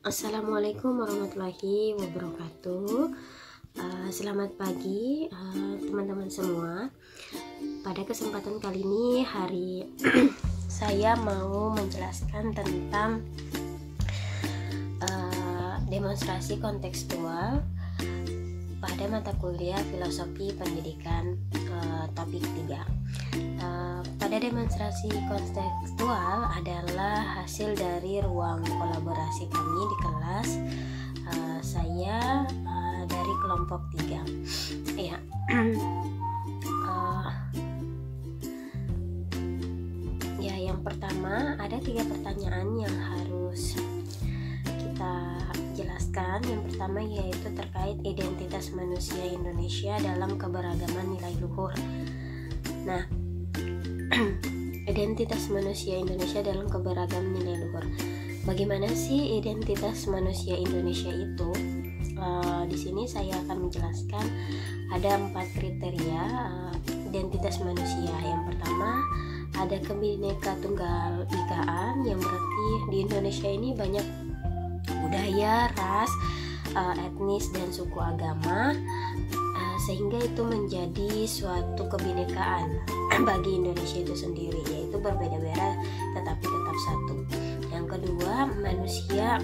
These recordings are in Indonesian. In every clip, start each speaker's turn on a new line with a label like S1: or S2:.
S1: Assalamualaikum warahmatullahi wabarakatuh. Selamat pagi teman-teman semua. Pada kesempatan kali ini saya mau menjelaskan tentang demonstrasi kontekstual pada mata kuliah Filosofi Pendidikan topik 3. Pada demonstrasi kontekstual adalah hasil dari ruang kolaborasi kami di kelas. Saya dari kelompok 3. Ya. Ya, yang pertama ada 3 pertanyaan yang harus kita jelaskan. Yang pertama yaitu terkait identitas manusia Indonesia dalam keberagaman nilai luhur. Nah, identitas manusia Indonesia dalam keberagaman nilai luhur. Bagaimana sih identitas manusia Indonesia itu? Di sini saya akan menjelaskan ada 4 kriteria identitas manusia. Yang pertama ada Kebinekatunggal-Ikaan, yang berarti di Indonesia ini banyak budaya, ras, etnis dan suku agama, sehingga itu menjadi suatu kebinekaan bagi Indonesia itu sendiri, yaitu berbeda-beda tetapi tetap satu. Yang kedua, manusia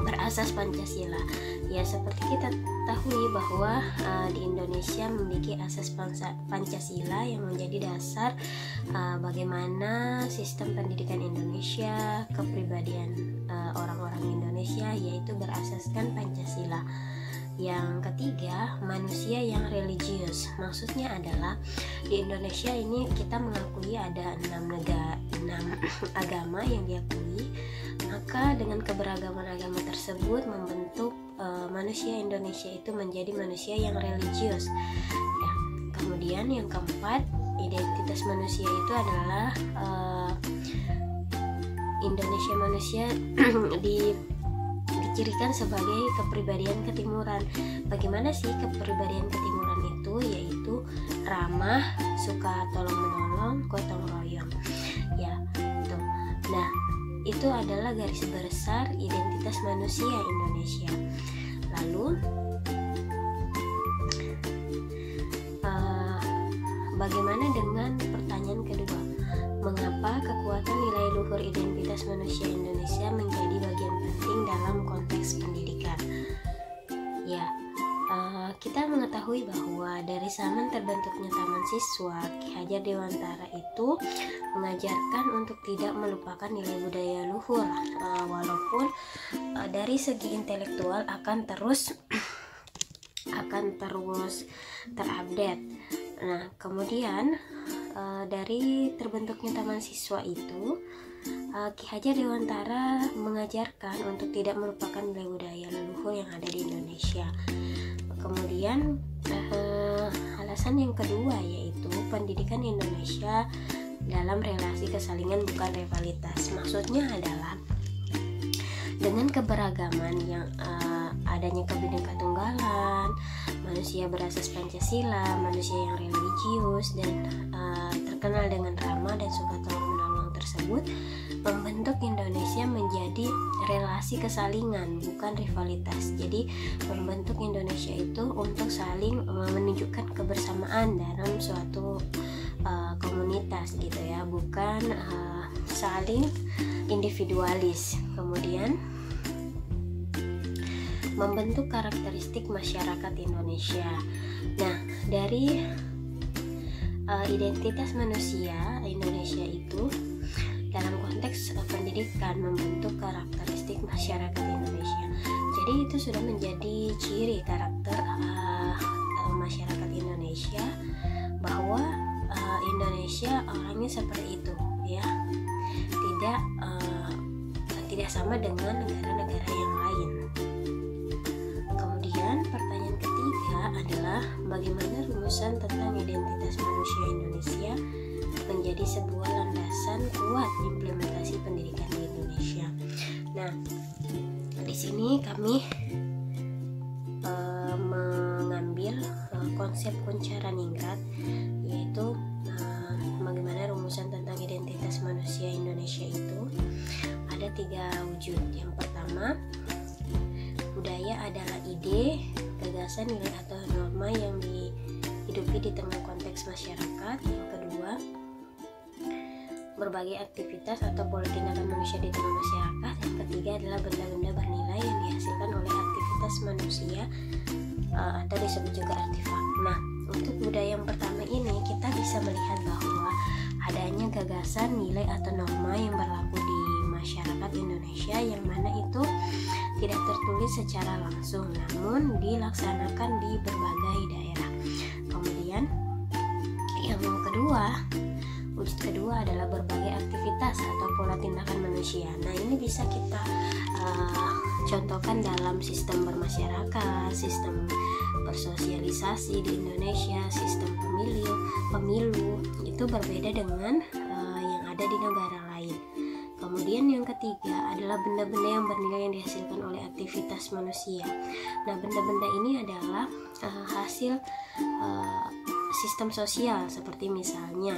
S1: berasas Pancasila. Ya, seperti kita ketahui bahwa di Indonesia memiliki asas Pancasila yang menjadi dasar bagaimana sistem pendidikan Indonesia, kepribadian orang-orang Indonesia, yaitu berasaskan Pancasila. Yang ketiga, manusia yang religius. Maksudnya adalah di Indonesia ini kita mengakui ada 6 agama yang diakui, maka dengan keberagaman agama tersebut membentuk manusia Indonesia itu menjadi manusia yang religius. Ya. Kemudian yang keempat, identitas manusia itu adalah Indonesia manusia dicirikan sebagai kepribadian ketimuran. Bagaimana sih kepribadian ketimuran itu? Yaitu ramah, suka tolong menolong, gotong royong. Ya, itu. Nah, itu adalah garis besar identitas manusia Indonesia. Lalu bagaimana dengan pertanyaan kedua? Mengapa kekuatan nilai luhur identitas manusia Indonesia menjadi bagian penting dalam konteks pendidikan? Ya, kita mengetahui bahwa dari zaman terbentuknya Taman Siswa, Ki Hajar Dewantara itu mengajarkan untuk tidak melupakan nilai budaya luhur, walaupun dari segi intelektual akan terus terupdate. Nah, kemudian dari terbentuknya Taman Siswa itu, Ki Hajar Dewantara mengajarkan untuk tidak melupakan nilai budaya leluhur yang ada di Indonesia. Kemudian alasan yang kedua yaitu pendidikan Indonesia dalam relasi kesalingan bukan rivalitas. Maksudnya adalah dengan keberagaman yang adanya Kebinekatunggalan, manusia berasas Pancasila, manusia yang religius dan terkenal dengan ramah dan suka tolong menolong tersebut membentuk Indonesia menjadi relasi kesalingan bukan rivalitas. Jadi membentuk Indonesia itu untuk saling menunjukkan kebersamaan dalam suatu komunitas gitu ya, bukan saling individualis. Kemudian membentuk karakteristik masyarakat Indonesia. Nah, dari identitas manusia Indonesia itu dalam konteks pendidikan membentuk karakteristik masyarakat Indonesia. Jadi itu sudah menjadi ciri karakter masyarakat Indonesia, bahwa Indonesia orangnya seperti itu ya, tidak sama dengan negara-negara yang lain. Kemudian pertanyaan ketiga adalah bagaimana rumusan tentang identitas manusia Indonesia menjadi sebuah landasan kuat implementasi pendidikan di Indonesia. Nah, di sini kami mengambil konsep Kuncharaningrat, yaitu bagaimana rumusan tentang identitas manusia Indonesia itu ada 3 wujud. Yang pertama pertama, budaya adalah ide, gagasan, nilai atau norma yang dihidupi di tengah konteks masyarakat. Yang kedua, berbagai aktivitas atau pola tindakan manusia di tengah masyarakat. Yang ketiga adalah benda-benda bernilai yang dihasilkan oleh aktivitas manusia atau disebut juga artefak. Nah, untuk budaya yang pertama ini kita bisa melihat bahwa adanya gagasan, nilai atau norma yang berlaku di masyarakat Indonesia yang mana itu tidak tertulis secara langsung namun dilaksanakan di berbagai daerah. Kemudian yang kedua, wujud kedua adalah berbagai aktivitas atau pola tindakan manusia. Nah, ini bisa kita contohkan dalam sistem bermasyarakat, sistem bersosialisasi di Indonesia, sistem pemilu itu berbeda dengan yang ada di negara lain. Kemudian yang ketiga adalah benda-benda yang bernilai yang dihasilkan oleh aktivitas manusia. Nah, benda-benda ini adalah hasil sistem sosial seperti misalnya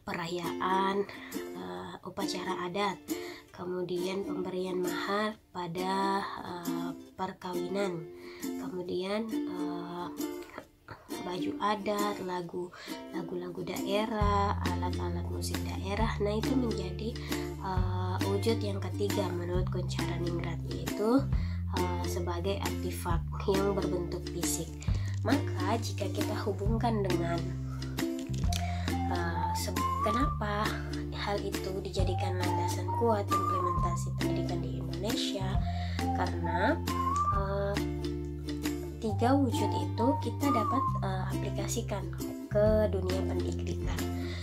S1: perayaan, upacara adat, kemudian pemberian mahar pada perkawinan, kemudian baju adat, lagu-lagu daerah, alat-alat musik daerah. Nah, itu menjadi wujud yang ketiga menurut Goncaraningrat, yaitu sebagai artefak yang berbentuk fisik. Maka jika kita hubungkan dengan kenapa hal itu dijadikan landasan kuat implementasi pendidikan di Indonesia, karena tiga wujud itu kita dapat aplikasikan ke dunia pendidikan.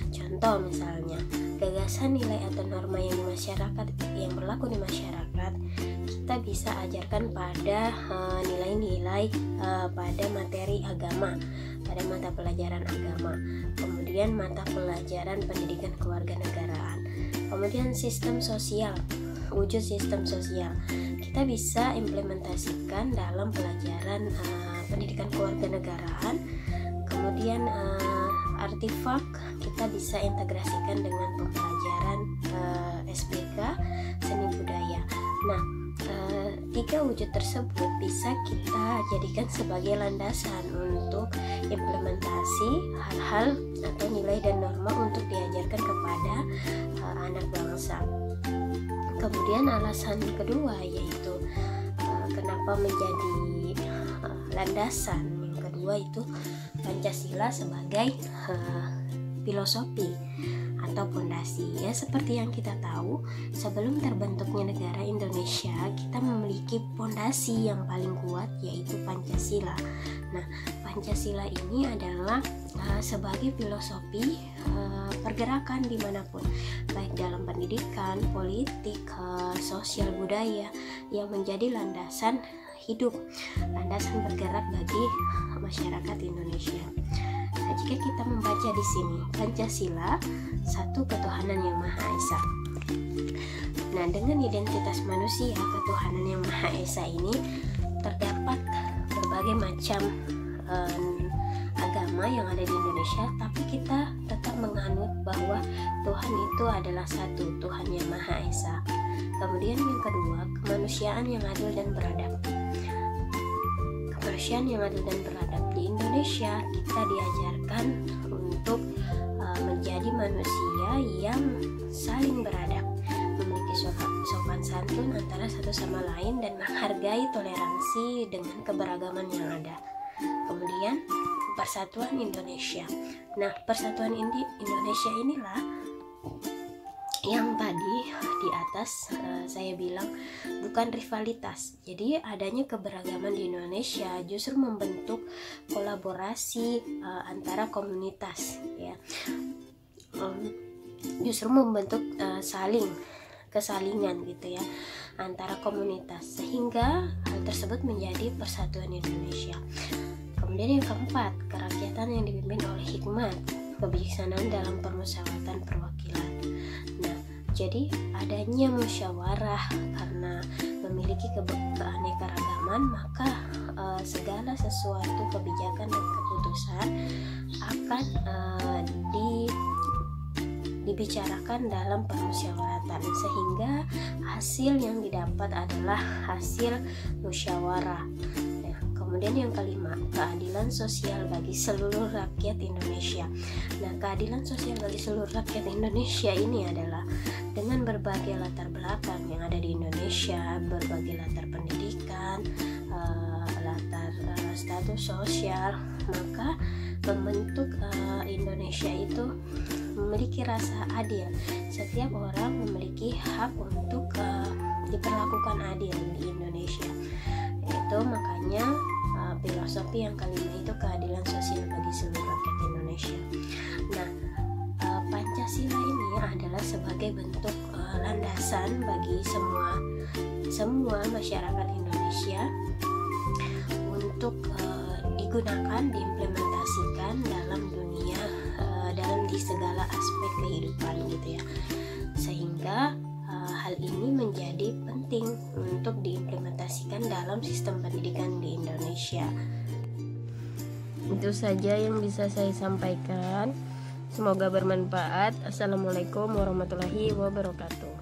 S1: Contoh misalnya gagasan, nilai atau norma yang berlaku di masyarakat kita bisa ajarkan pada nilai-nilai pada materi agama, pada mata pelajaran agama, kemudian mata pelajaran pendidikan kewarganegaraan. Kemudian sistem sosial, wujud sistem sosial kita bisa implementasikan dalam pelajaran pendidikan kewarganegaraan. Kemudian artefak kita bisa integrasikan dengan pembelajaran SBK seni budaya. Nah, tiga wujud tersebut bisa kita jadikan sebagai landasan untuk implementasi hal-hal atau nilai dan norma untuk diajarkan kepada anak bangsa. Kemudian alasan kedua yaitu kenapa menjadi landasan. Yang kedua itu Pancasila sebagai filosofi atau pondasi. Ya, seperti yang kita tahu, sebelum terbentuknya negara Indonesia, kita memiliki pondasi yang paling kuat yaitu Pancasila. Nah, Pancasila ini adalah sebagai filosofi pergerakan dimanapun, baik dalam pendidikan, politik, sosial, budaya, yang menjadi landasan hidup, landasan bergerak bagi masyarakat Indonesia. Nah, jika kita membaca di sini Pancasila, satu ketuhanan yang Maha Esa. Nah, dengan identitas manusia ketuhanan yang Maha Esa ini terdapat berbagai macam agama yang ada di Indonesia, tapi kita tetap menganut bahwa Tuhan itu adalah satu, Tuhan yang Maha Esa. Kemudian yang kedua, kemanusiaan yang adil dan beradab. Kemanusiaan yang adil dan beradab di Indonesia kita diajarkan untuk menjadi manusia yang saling beradab, memiliki sopan santun antara satu sama lain dan menghargai toleransi dengan keberagaman yang ada. Kemudian persatuan Indonesia. Nah, persatuan Indonesia inilah yang tadi di atas saya bilang bukan rivalitas. Jadi adanya keberagaman di Indonesia justru membentuk kolaborasi antara komunitas, ya. Justru membentuk kesalingan gitu ya antara komunitas, sehingga hal tersebut menjadi persatuan Indonesia. Kemudian yang keempat, kerakyatan yang dipimpin oleh hikmat, kebijaksanaan dalam permusyawaratan perwakilan. Nah, jadi adanya musyawarah karena memiliki keanekaragaman, maka segala sesuatu kebijakan dan keputusan akan dibicarakan dalam permusyawaratan, sehingga hasil yang didapat adalah hasil musyawarah. Nah, kemudian yang kelima, keadilan sosial bagi seluruh rakyat Indonesia. Nah, keadilan sosial bagi seluruh rakyat Indonesia ini adalah dengan berbagai latar belakang yang ada di Indonesia, berbagai latar pendidikan, latar status sosial, maka membentuk Indonesia itu memiliki rasa adil. Setiap orang memiliki hak untuk diperlakukan adil di Indonesia. Itu makanya filosofi yang kelima itu keadilan sosial bagi seluruh rakyat Indonesia. Nah, Pancasila ini adalah sebagai bentuk landasan bagi semua masyarakat Indonesia untuk digunakan, diimplementasikan dalam dunia, dalam di segala aspek kehidupan gitu ya, sehingga hal ini menjadi penting untuk diimplementasikan dalam sistem pendidikan di Indonesia. Itu saja yang bisa saya sampaikan. Semoga bermanfaat. Assalamualaikum warahmatullahi wabarakatuh.